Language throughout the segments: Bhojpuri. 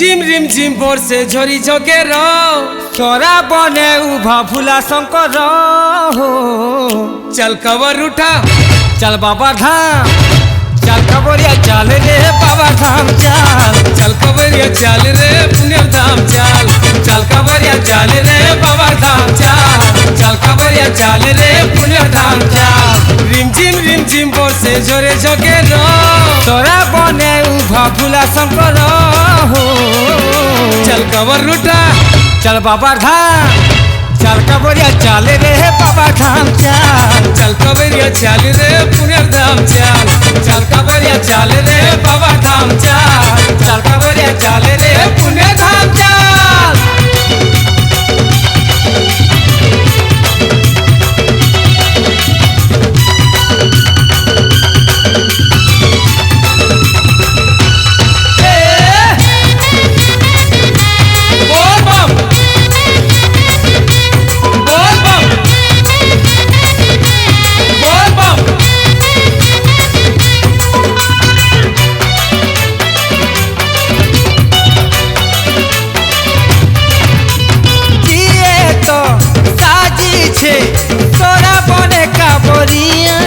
रिमझिम बरसे झरी झकेर तोरा बने उभा फूला शंकर हो। चल कवर उठा चल बाबा धाम चल कबरिया चल रे बाबा धाम चल। चल कवरिया चल रे पुण्य धाम चल। चल कवरिया चल रे बाबा धाम चल। चल कवरिया चल रे पुण्य धाम चल। रिमझिम बरसे झरे झकेर तोरा बने उभा फूला शंकर हो। चल कवर उठा चल बाबा धाम चल कबरिया चल रे बाबा धाम चल। चल कवरिया चल रे पुण्य धाम चल। चल कवरिया चल रे बाबा धाम चल। चल कवरिया चल रे पुण्य धाम चल। तोरा बने काबरिया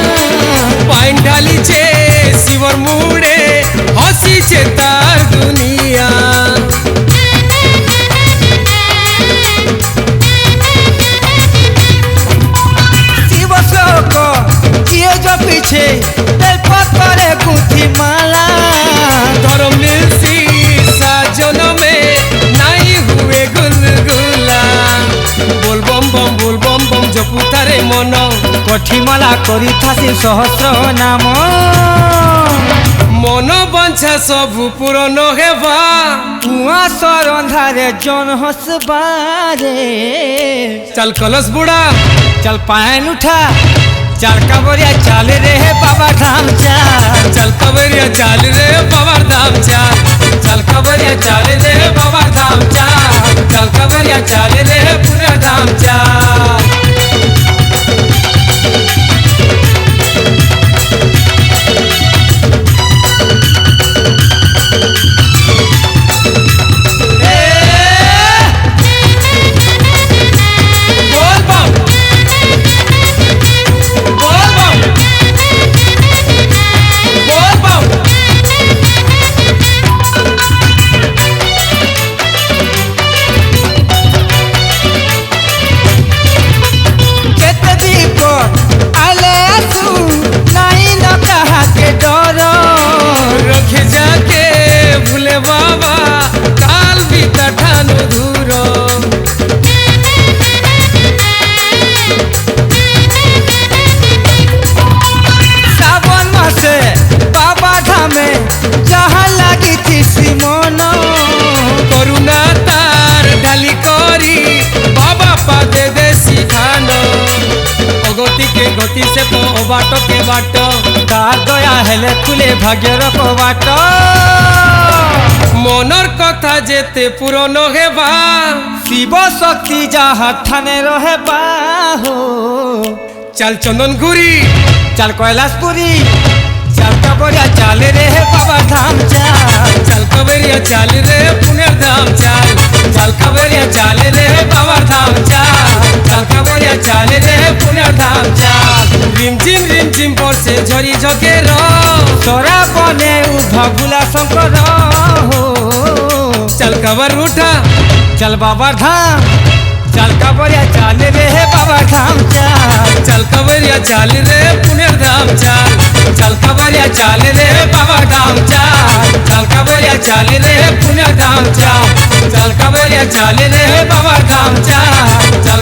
पाइन डाली छे शिवर मुड़े हसी छे तार दुनिया। शिव शोक किए जो पीछे तेल पत्थरे गुथी माला। धर्म मिलसी साजन में नहीं हुए गुलगुला। बोल बम बम जपुतारे मन कठिमाला करी थासी सहस्र नाम। मन बंछा सबु पूरण हेबा कुआ सरंधारे जन हसबारे। चल कलश बुड़ा चल पायन उठा चल कबरिया चल रे बाबा धाम चल। चल कवरिया चल रे बाबा धाम चल। चल कवरिया चल रे बाबा धाम चल। चल कवरिया चल रे पुण्य धाम चल। रखे जाके भूले बाबा काल भी तठानो धूरो। सावन मासे बाबा धामे जहाँ लगी थी सिमोन। करुणा तार डाली करी बाबा पादे दे सिखानो। अगति के गति से तो बाट के बाट तार दया हेले खुले भाग्यर कबाट। मनर कथा जेते पूरण हेबा शिव शक्ति जहाँ ठाने रहे बाहो। चल चंदन गुरी चल कैलाशपुरी चल कबरिया चल रे बाबा धाम चल। चल कवरिया चल रे पुण्य धाम चल। चल कवरिया चल रे बाबा धाम चल। चल कवरिया चल रे पुण्य धाम चल। रिमझिम बरसे झरी झकेर तोरा बने उभा फूला शंकर हो। चल कवर उठा चल बाबा धाम चल कबरिया चल रे बाबा धाम चल। चल कवरिया चल रे पुण्य धाम चल। चल कवरिया चल रे बाबा धाम चल। चल कवरिया चल रे पुण्य धाम चल। चल कवरिया चल रे बाबा धाम चल। चल